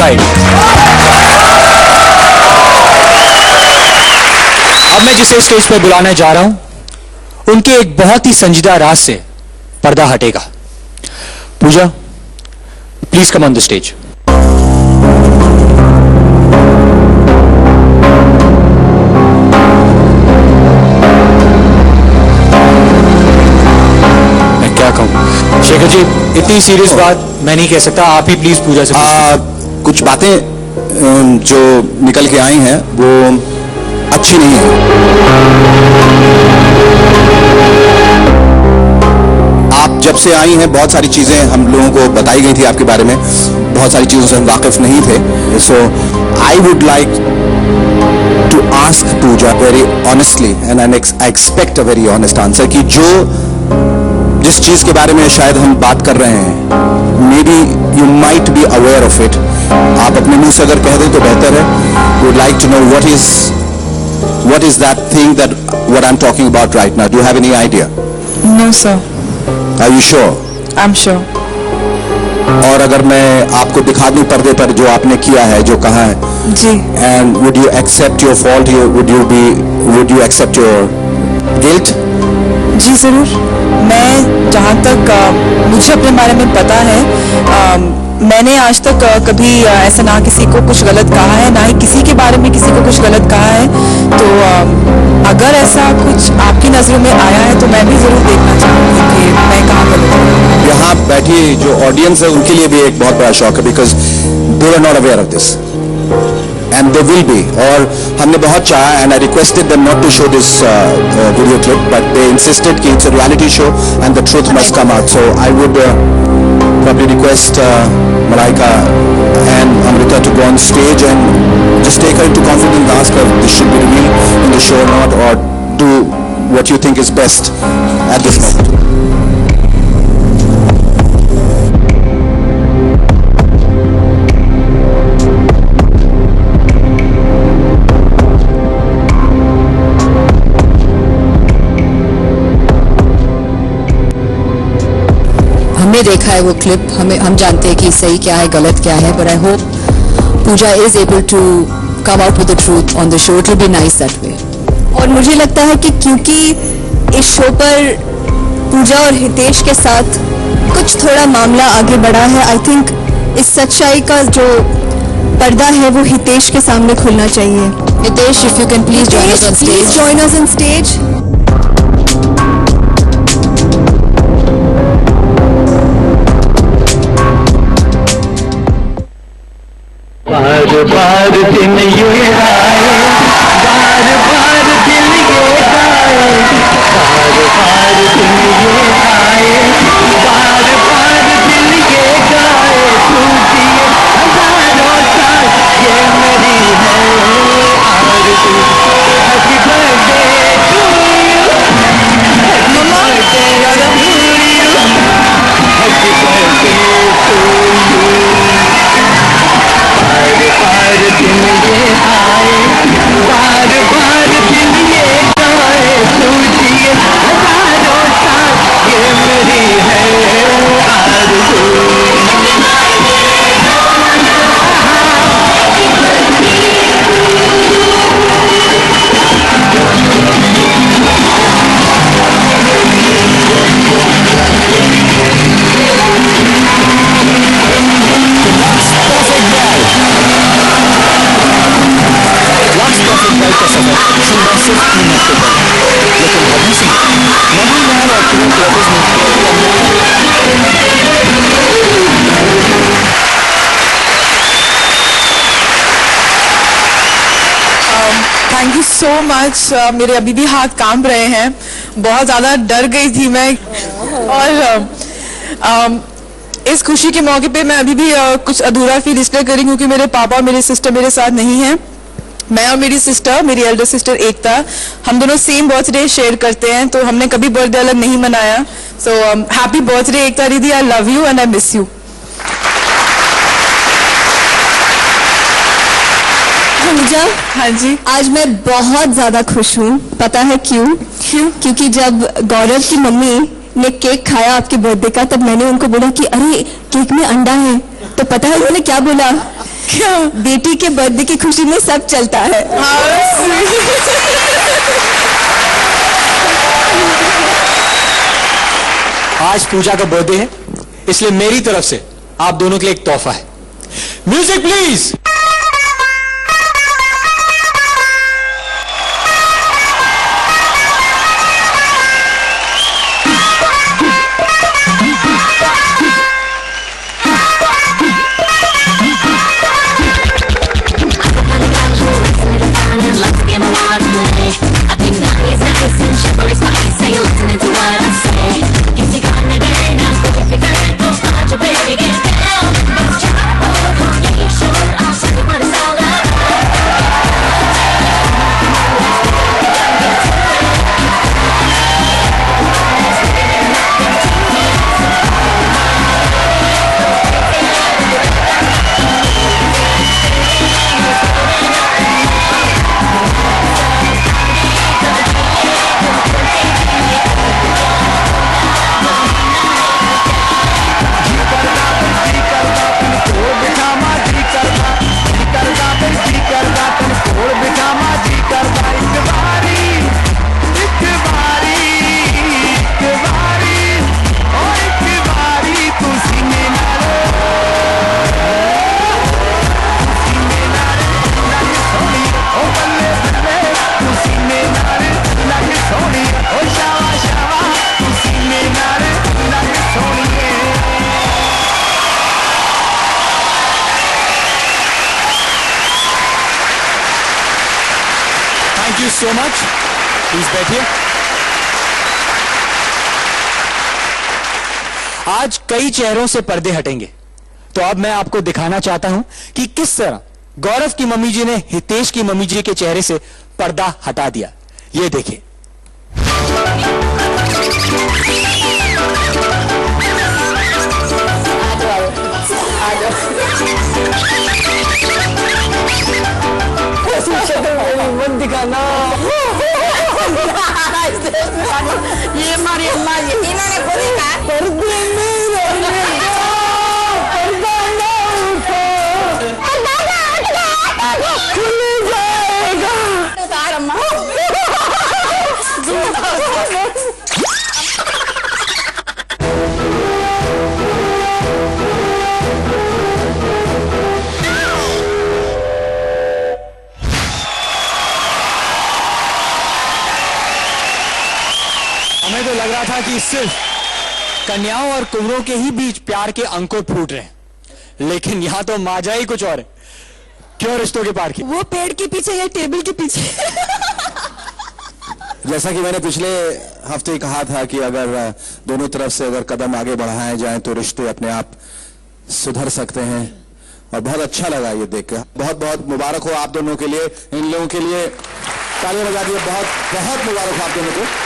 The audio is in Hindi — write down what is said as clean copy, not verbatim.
ब्राइड। अब मैं जिसे स्टेज पर बुलाने जा रहा हूं उनके एक बहुत ही संजीदा राज से पर्दा हटेगा। Pooja, please come on the stage. मैं क्या कहूं शेखर जी, इतनी सीरियस बात मैं नहीं कह सकता, आप ही प्लीज पूजा से कुछ बातें जो निकल के आई हैं वो अच्छी नहीं है। आप जब से आई हैं बहुत सारी चीजें हम लोगों को बताई गई थी आपके बारे में, बहुत सारी चीजों से हम वाकिफ नहीं थे। So I would like to ask Pooja very honestly and I expect a very honest answer कि जिस चीज के बारे में शायद हम बात कर रहे हैं, may be you might be aware of it. आप अपने मुंह से अगर कह दें तो बेहतर है। Would like to know what is that thing that what I'm talking about right now? Do you have any idea? No, sir. Are you sure? I'm sure. और अगर मैं आपको दिखा दूं पर्दे पर जो आपने किया है, जो कहा है, जी, and would you accept your fault? Would you accept your guilt? जी जरूर। मैं जहाँ तक मुझे अपने बारे में पता है, मैंने आज तक कभी ऐसा ना किसी को कुछ गलत कहा है, ना ही किसी के बारे में किसी को कुछ गलत कहा है। तो अगर ऐसा कुछ आपकी नजरों में आया है तो मैं भी जरूर देखना चाहूँगी कि मैं कहाँ गलत हूँ। यहाँ बैठी जो ऑडियंस है उनके लिए भी एक बहुत बड़ा शौक है, because they are not aware of this and they will be। और हमने बहुत चाहा and I requested them not to show this video clip, but they insisted कि it's a reality show and the truth must come out। So I would probably request Malaika and Amrita to go on stage and just take her into confidence and ask her if this should be revealed in the show or not, or do what you think is best at this moment। हमने देखा है वो क्लिप, हम जानते हैं कि सही क्या है गलत क्या है, but I hope Puja is able to come out with the truth on the show। It will be nice that way। और मुझे लगता है कि क्योंकि इस शो पर पूजा और हितेश के साथ कुछ थोड़ा मामला आगे बढ़ा है, आई थिंक इस सच्चाई का जो पर्दा है वो हितेश के सामने खुलना चाहिए। Hitesh, if you can please join us on stage। Please join us on stage। बार बार दिन ये आए, बार बार दिन ये आए, बार बार दिन ये आए, बार बार दिन ये गाए, टूटिए हजारों साल ये मेरी है आरज़ू। Happy birthday to you, happy birthday to you, happy birthday to you. बार दिन ये आए, बार बार दिन ये गाए, टूटिए हजारों साल ये मेरी है आरज़ू। Thank you so much. मेरे अभी भी हाथ कांप रहे हैं, बहुत ज़्यादा डर गई थी मैं। और इस खुशी के मौके पे मैं अभी भी कुछ अधूरा फील इसलिए करी क्योंकि मेरे पापा और मेरी सिस्टर मेरे साथ नहीं हैं। मैं और मेरी सिस्टर, मेरी एल्डर सिस्टर एकता, हम दोनों सेम बर्थडे शेयर करते हैं, तो हमने कभी बर्थडे अलग नहीं मनाया। So happy birthday Ekta didi, I love you and I miss you. Pooja, हाँ जी। आज मैं बहुत ज्यादा खुश हूँ। पता है क्यों? क्योंकि जब गौरव की मम्मी ने केक खाया आपके बर्थडे का, तब मैंने उनको बोला कि अरे केक में अंडा है, तो पता है उन्होंने क्या बोला? क्या? बेटी के बर्थडे की खुशी में सब चलता है। आज पूजा का बर्थडे है, इसलिए मेरी तरफ से आप दोनों के लिए एक तोहफा है। Music please. Thank you so much. Please बैठिए। आज कई चेहरों से पर्दे हटेंगे, तो अब मैं आपको दिखाना चाहता हूं कि किस तरह गौरव की मम्मी जी ने हितेश की मम्मी जी के चेहरे से पर्दा हटा दिया। ये देखिए। मत दिखाना। ये हमारी अम्मा जी इन्होंने खुद कहा पर्दे में रहने दो, खुल जाएगा। उतार अम्मा। हमें तो लग रहा था कि सिर्फ कन्याओं और कुंवरों के ही बीच प्यार के अंकुर फूट रहे हैं, लेकिन यहां तो माजा ही कुछ और है। क्यों रिश्तों के पार की? वो पेड़ के पीछे या टेबल के पीछे। जैसा कि मैंने पिछले हफ्ते ही कहा था कि अगर दोनों तरफ से अगर कदम आगे बढ़ाए जाएं तो रिश्ते अपने आप सुधर सकते हैं, और बहुत अच्छा लगा ये देखकर। बहुत बहुत मुबारक हो आप दोनों के लिए, इन लोगों के लिए तालियां बजा दिए। बहुत बहुत मुबारक हो आप दोनों को।